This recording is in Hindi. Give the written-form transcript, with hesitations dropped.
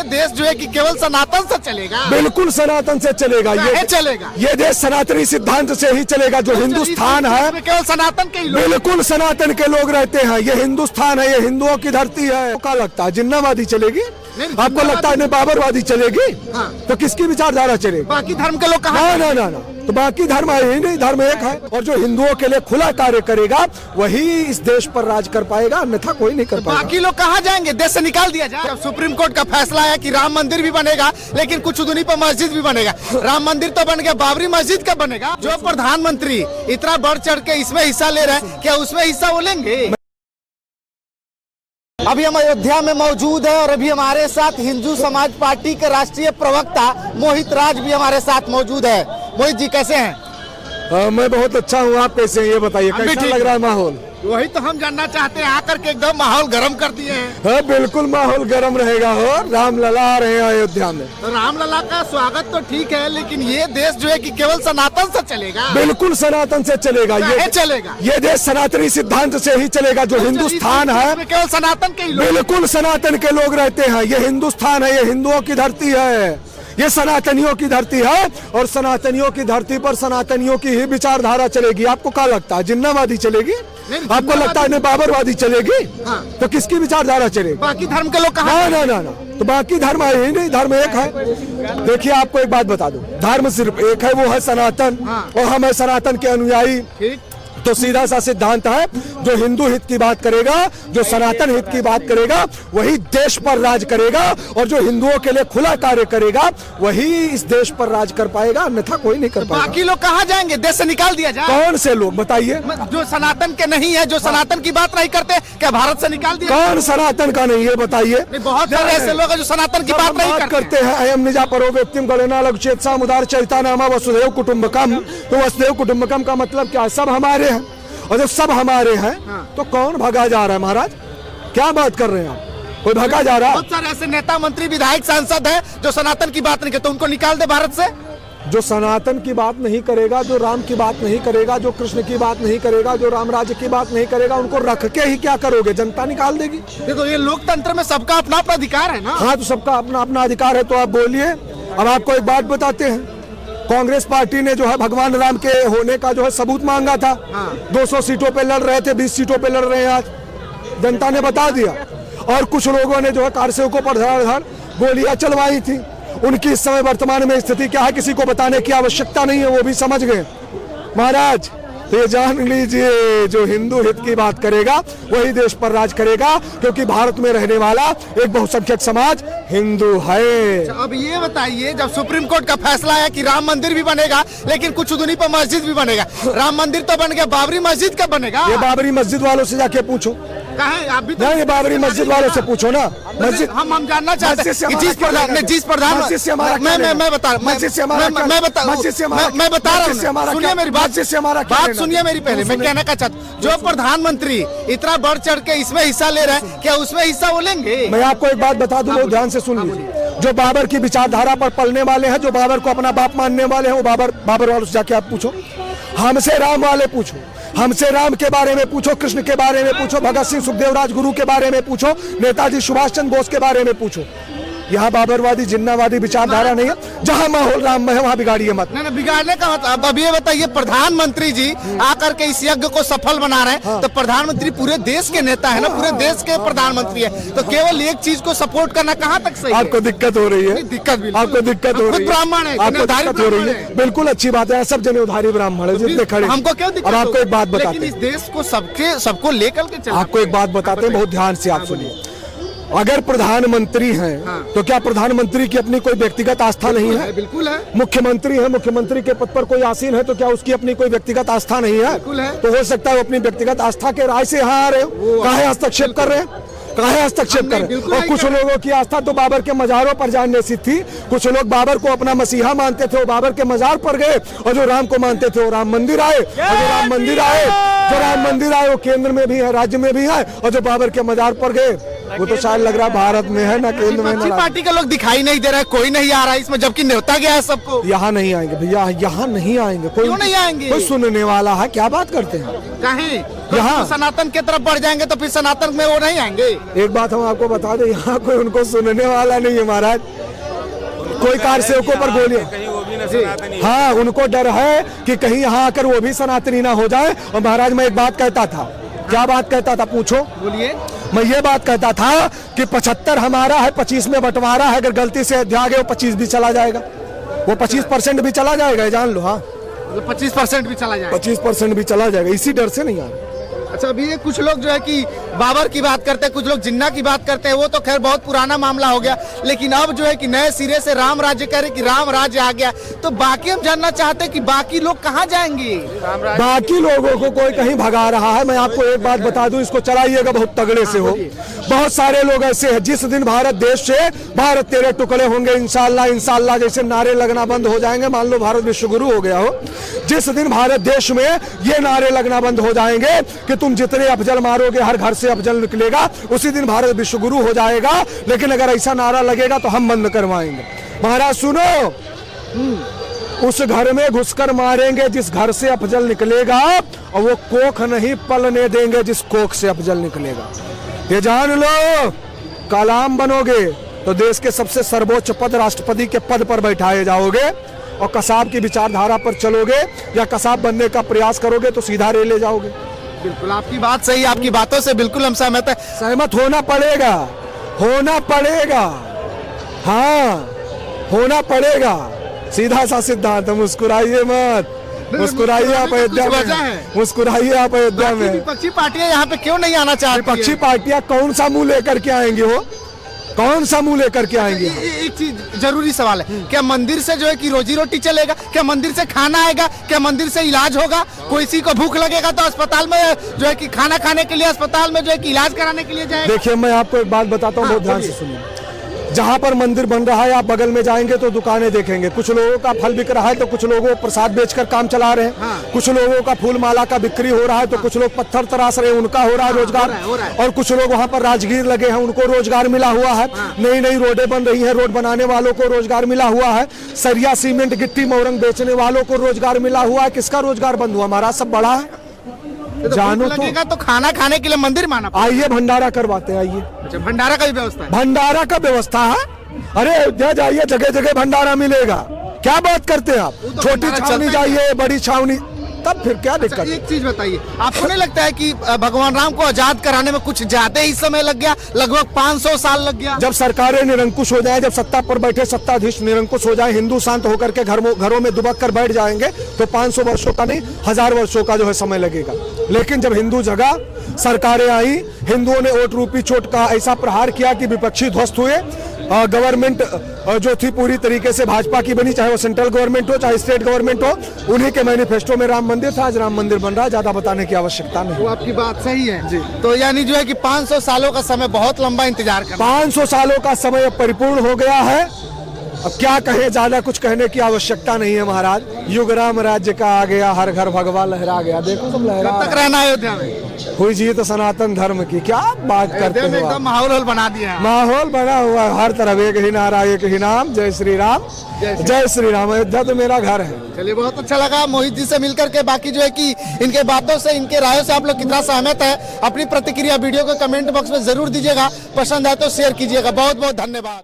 देश जो है कि केवल सनातन से चलेगा। बिल्कुल सनातन से चलेगा। ये चलेगा, ये देश सनातनी सिद्धांत से ही चलेगा। जो हिंदुस्तान है केवल सनातन के ही लोग, बिल्कुल सनातन के लोग रहते हैं। ये हिंदुस्तान है, ये हिंदुओं की धरती है। क्या लगता है जिन्नावादी चलेगी? आपको लगता है बाबरवादी चलेगी? हाँ। तो किसकी विचारधारा चलेगी? बाकी धर्म के लोग कहाँ? ना, तो बाकी धर्म है ही नहीं, धर्म एक है। और जो हिंदुओं के लिए खुला कार्य करेगा वही इस देश पर राज कर पाएगा, अन्यथा कोई नहीं कर पाएगा। बाकी लोग कहाँ जाएंगे? देश से निकाल दिया जाए। जब सुप्रीम कोर्ट का फैसला है कि राम मंदिर भी बनेगा, लेकिन कुछ दूरी पर मस्जिद भी बनेगा। राम मंदिर तो बन गया, बाबरी मस्जिद कब बनेगा? जो प्रधानमंत्री इतना बढ़ चढ़ के इसमें हिस्सा ले रहे हैं, क्या उसमें हिस्सा वो लेंगे? अभी हम अयोध्या में मौजूद है और अभी हमारे साथ हिंदू समाज पार्टी के राष्ट्रीय प्रवक्ता मोहित राज भी हमारे साथ मौजूद है। मोहित जी कैसे हैं? मैं बहुत अच्छा हूँ, आप कैसे हैं ये बताइए, कैसा लग रहा है माहौल? वही तो हम जानना चाहते हैं, आकर के एकदम माहौल गर्म कर दिए हैं। हाँ बिल्कुल माहौल गर्म रहेगा। हो रामलला आ रहे हैं अयोध्या में। तो रामलला का स्वागत तो ठीक है, लेकिन ये देश जो है कि केवल सनातन से चलेगा। बिल्कुल सनातन से चलेगा। ये चलेगा, ये देश सनातनी सिद्धांत से ही चलेगा। जो हिंदुस्तान है केवल सनातन के ही लोग, बिल्कुल सनातन के लोग रहते हैं। ये हिंदुस्तान है, ये हिंदुओं की धरती है, ये सनातनियों की धरती है। और सनातनियों की धरती पर सनातनियों की ही विचारधारा चलेगी। आपको क्या लगता है जिन्नावादी चलेगी? आपको लगता है बाबरवादी चलेगी? हाँ। तो किसकी विचारधारा चलेगी? बाकी धर्म के लोग कहाँ? ना, तो बाकी धर्म है ही नहीं, धर्म एक है। देखिए आपको एक बात बता दूं, धर्म सिर्फ एक है, वो है सनातन। हाँ। और हम है सनातन के अनुयायी। ठीक। तो सीधा सा सिद्धांत है, जो हिंदू हित की बात करेगा, जो सनातन हित की बात करेगा, वही देश पर राज करेगा। और जो हिंदुओं के लिए खुला कार्य करेगा वही इस देश पर राज कर पाएगा, अन्यथा कोई नहीं कर पाएगा। बाकी लोग कहाँ जाएंगे? देश से निकाल दिया जाए। कौन से लोग बताइए? जो सनातन के नहीं है, जो सनातन की बात नहीं करते, क्या भारत से निकाल दिया? कौन सनातन का नहीं है बताइए? बहुत सारे ऐसे लोग हैं जो सनातन की बात नहीं करते हैं। अयम निजा परो व्यक्तिम गणना लघुचेत सामुदार चैतानामा वसुदेव कुटुंबकम। तो वसुदेव कुटुंबकम का मतलब क्या है? सब हमारे हैं। और जब सब हमारे हैं तो कौन भगा जा रहा है? महाराज क्या बात कर रहे हैं आप? कोई भगा जा रहा है? बहुत सारे ऐसे नेता मंत्री विधायक सांसद हैं जो सनातन की बात नहीं करते, उनको निकाल दे भारत से। जो सनातन की बात नहीं करेगा, जो राम की बात नहीं करेगा, जो कृष्ण की बात नहीं करेगा, जो राम राज्य की बात नहीं करेगा, उनको रख के ही क्या करोगे? जनता निकाल देगी। देखो ये लोकतंत्र में सबका अपना अपना अधिकार है ना। हाँ तो सबका अपना अपना अधिकार है, तो आप बोलिए। अब आपको एक बात बताते हैं, कांग्रेस पार्टी ने जो है भगवान राम के होने का जो है सबूत मांगा था। 200 सीटों पे लड़ रहे थे, 20 सीटों पे लड़ रहे हैं। आज जनता ने बता दिया। और कुछ लोगों ने जो है कारसेवकों पर धड़ाधड़ गोलियां चलवाई थी। उनकी इस समय वर्तमान में स्थिति क्या है किसी को बताने की आवश्यकता नहीं है, वो भी समझ गए महाराज। तो ये जान लीजिए, जो हिंदू हित की बात करेगा वही देश पर राज करेगा, क्योंकि भारत में रहने वाला एक बहुसंख्यक समाज हिंदू है। अब ये बताइए, जब सुप्रीम कोर्ट का फैसला है कि राम मंदिर भी बनेगा, लेकिन कुछ दूरी पर मस्जिद भी बनेगा। राम मंदिर तो बन गया, बाबरी मस्जिद कब बनेगा? ये बाबरी मस्जिद वालों से जाके पूछो। कहाँ आप भी? नहीं, बाबरी मस्जिद वालों से पूछो ना। मस्जिद हम जानना चाहते हैं मैं बता रहा हूँ, सुनिए मेरी बात, सुनिए मेरी पहले। मैं कहना का चाहता, जो प्रधानमंत्री इतना बढ़ चढ़ के इसमें हिस्सा ले रहे हैं, क्या उसमें हिस्सा वो लेंगे? मैं आपको एक बात बता दूं, ध्यान से सुन लीजिए। जो बाबर की विचारधारा पर पलने वाले हैं, जो बाबर को अपना बाप मानने वाले हैं, वो बाबर वालों से जाके आप पूछो। हमसे राम वाले पूछो, हमसे राम के बारे में पूछो, कृष्ण के बारे में पूछो, भगत सिंह सुखदेव राजगुरु के बारे में पूछो, नेताजी सुभाष चंद्र बोस के बारे में पूछो। यहाँ बाबरवादी जिन्नावादी विचारधारा नहीं है। जहाँ माहौल राम है वहाँ बिगाड़िए मत। नहीं बिगाड़ने का मतलब, अब ये बताइए, प्रधानमंत्री जी आकर के इस यज्ञ को सफल बना रहे हैं। हाँ। तो प्रधानमंत्री पूरे देश के नेता है ना, पूरे देश के प्रधानमंत्री है, तो केवल एक चीज को सपोर्ट करना कहाँ तक सही? आपको दिक्कत हो रही है? दिक्कत भी आपको दिक्कत हो रही है? ब्राह्मण है, आपको दिक्कत हो रही है? बिल्कुल अच्छी बात है, सब जनेऊधारी ब्राह्मण है जितने खड़े। हमको क्यों दिक्कत? अब आपको एक बात बताते हैं, इस देश को सबको लेकर के चलना। आपको एक बात बताते हैं, बहुत ध्यान से आप सुनिए। अगर प्रधानमंत्री हैं तो क्या प्रधानमंत्री की अपनी कोई व्यक्तिगत आस्था नहीं है? बिल्कुल है। मुख्यमंत्री है, मुख्यमंत्री के पद पर कोई आसीन है, तो क्या उसकी अपनी कोई व्यक्तिगत आस्था नहीं है? बिल्कुल है। तो हो सकता है वो अपनी व्यक्तिगत आस्था के राय से यहाँ आ रहे हो। काहे हस्तक्षेप कर रहे हैं? काहे हस्तक्षेप कर रहे हैं? और कुछ लोगों की आस्था तो बाबर के मजारों पर जाने से थी। कुछ लोग बाबर को अपना मसीहा मानते थे, वो बाबर के मजार पर गए। और जो राम को मानते थे वो राम मंदिर आए। और जो राम मंदिर आए वो केंद्र में भी है, राज्य में भी है। और जो बाबर के मजार पर गए वो तो शायद लग रहा भारत में है ना, केंद्र में ना। पार्टी के लोग दिखाई नहीं दे रहे, कोई नहीं आ रहा है इसमें, जबकि न्योता गया है सबको। यहाँ नहीं आएंगे भैया, यहाँ नहीं आएंगे। क्यों नहीं आएंगे? कोई सुनने वाला है? क्या बात करते हैं? कहीं यहाँ सनातन की तरफ बढ़ जाएंगे तो फिर सनातन में वो नहीं आएंगे। एक बात हम आपको बता दें, यहाँ कोई उनको सुनने वाला नहीं है महाराज। कोई कार सेवकों पर गोलियां, हाँ उनको डर है कि कहीं यहाँ आकर वो भी सनातनी ना हो जाए। और महाराज मैं एक बात कहता था, क्या बात कहता था पूछो? बोलिए। मैं ये बात कहता था कि 75 हमारा है, 25 में बंटवारा है, अगर गलती से अयोध्या गए वो 25 भी चला जाएगा, वो 25% भी चला जाएगा, जान लो। हाँ 25% भी चला जाएगा, 25% भी चला जाएगा, इसी डर से नहीं आ रहा। अच्छा अभी ये कुछ लोग जो है कि बाबर की बात करते हैं, कुछ लोग जिन्ना की बात करते हैं, वो तो खैर बहुत पुराना मामला हो गया। लेकिन अब जो है कि नए सिरे से राम राज्य कह रहे कि राम राज्य आ गया, तो बाकी हम जानना चाहते हैं कि बाकी लोग कहाँ जाएंगे? बाकी लोगों को कोई कहीं भगा रहा है। मैं आपको एक बात बता दूं, इसको चलाइएगा बहुत तगड़े से हो। बहुत सारे लोग ऐसे हैं, जिस दिन भारत देश से भारत तेरे टुकड़े होंगे इंशाल्लाह इंशाल्लाह जैसे नारे लगना बंद हो जाएंगे, मान लो भारत विश्व गुरु हो गया हो, जिस दिन भारत देश में ये नारे लगना बंद हो जाएंगे कि तुम जितने अफजल मारोगे हर घर से अफजल निकलेगा, उसी दिन भारत विश्व गुरु हो जाएगा। लेकिन अगर ऐसा नारा लगेगा तो हम बंद करवाएंगे। महाराज सुनो, उस घर में घुसकर मारेंगे जिस घर से अफजल निकलेगा, और वो कोख नहीं पलने देंगे जिस कोख से अफजल निकलेगा। ये जान लो, कलाम बनोगे तो देश के सबसे सर्वोच्च पद राष्ट्रपति के पद पर बैठाए जाओगे, और कसाब की विचारधारा पर चलोगे या कसाब बनने का प्रयास करोगे तो सीधा रेले जाओगे। बिल्कुल आपकी बात सही, आपकी बातों से बिल्कुल हम सहमत है। सहमत होना पड़ेगा, होना पड़ेगा, हाँ होना पड़ेगा। सीधा सा सिद्धांत, मुस्कुराइए मत, मुस्कुराइए आप अयोध्या में, मुस्कुराइए आप अयोध्या में। विपक्षी पार्टियां यहाँ पे क्यों नहीं आना चाहती? विपक्षी पार्टियां कौन सा मुंह लेकर के आएंगी? हो कौन सा मुंह लेकर के आएंगे? एक चीज जरूरी सवाल है, क्या मंदिर से जो है कि रोजी रोटी चलेगा? क्या मंदिर से खाना आएगा? क्या मंदिर से इलाज होगा? कोई किसी को भूख लगेगा तो अस्पताल में जो है कि खाना खाने के लिए अस्पताल में जो है कि इलाज कराने के लिए जाएगा? देखिए मैं आपको एक बात बताता हूँ, बहुत ध्यान से सुनिए। जहाँ पर मंदिर बन रहा है आप बगल में जाएंगे तो दुकानें देखेंगे, कुछ लोगों का फल बिक रहा है तो कुछ लोगों प्रसाद बेचकर काम चला रहे हैं, कुछ लोगों का फूल माला का बिक्री हो रहा है तो कुछ लोग पत्थर तराश रहे हैं, उनका हो रहा है रोजगार, और कुछ लोग वहाँ पर राजगीर लगे हैं, उनको रोजगार मिला हुआ है। नई नई रोडें बन रही है, रोड बनाने वालों को रोजगार मिला हुआ है, सरिया सीमेंट गिट्टी मोरंग बेचने वालों को रोजगार मिला हुआ है। किसका रोजगार बंद हुआ? हमारा सब बड़ा है। जानो तो खाना खाने के लिए मंदिर माना, आइए भंडारा करवाते हैं, आइए। अच्छा भंडारा का भी व्यवस्था है? भंडारा का व्यवस्था है, अरे अयोध्या जाइए जगह जगह भंडारा मिलेगा। क्या बात करते हैं आप? तो छोटी छावनी जाइए, बड़ी छावनी, तब फिर क्या दिक्कत? अच्छा, एक चीज बताइए, आपको नहीं लगता है कि भगवान राम को आजाद कराने में कुछ ज्यादा ही समय लग गया? लगभग 500 साल लग गया। जब सरकारें निरंकुश हो जाए, जब सत्ता पर बैठे सत्ताधीश निरंकुश हो जाए, हिंदू शांत होकर के घरों में दुबक कर बैठ जाएंगे तो 500 वर्षों का नहीं 1000 वर्षों का जो है समय लगेगा। लेकिन जब हिंदू जगह, सरकारें आई, हिंदुओं ने वोट रूपी चोट का ऐसा प्रहार किया कि विपक्षी ध्वस्त हुए, गवर्नमेंट जो थी पूरी तरीके से भाजपा की बनी, चाहे वो सेंट्रल गवर्नमेंट हो चाहे स्टेट गवर्नमेंट हो। उन्हीं के मैनिफेस्टो में राम मंदिर था, आज राम मंदिर बन रहा है, ज्यादा बताने की आवश्यकता नहीं। वो आपकी बात सही है जी। तो यानी जो है कि 500 सालों का समय बहुत लंबा इंतजार कर, 500 सालों का समय परिपूर्ण हो गया है। अब क्या कहे, ज्यादा कुछ कहने की आवश्यकता नहीं है महाराज। युग राम राज्य का आ गया, हर घर भगवा लहरा गया। देखो तुम लहरा, कब तक रहना अयोध्या में? हुई जीत तो सनातन धर्म की, क्या बात करते हो? एकदम माहौल बना दिया है। माहौल बना हुआ है, हर तरफ एक ही नारा, एक ही नाम, जय श्री राम, जय श्री राम। अयोध्या तो मेरा घर है। चलिए बहुत अच्छा लगा मोहित जी से मिलकर के। बाकी जो है कि इनके बातों से, इनके रायों से आप लोग कितना सहमत है, अपनी प्रतिक्रिया वीडियो को कमेंट बॉक्स में जरूर दीजिएगा। पसंद आए तो शेयर कीजिएगा। बहुत बहुत धन्यवाद।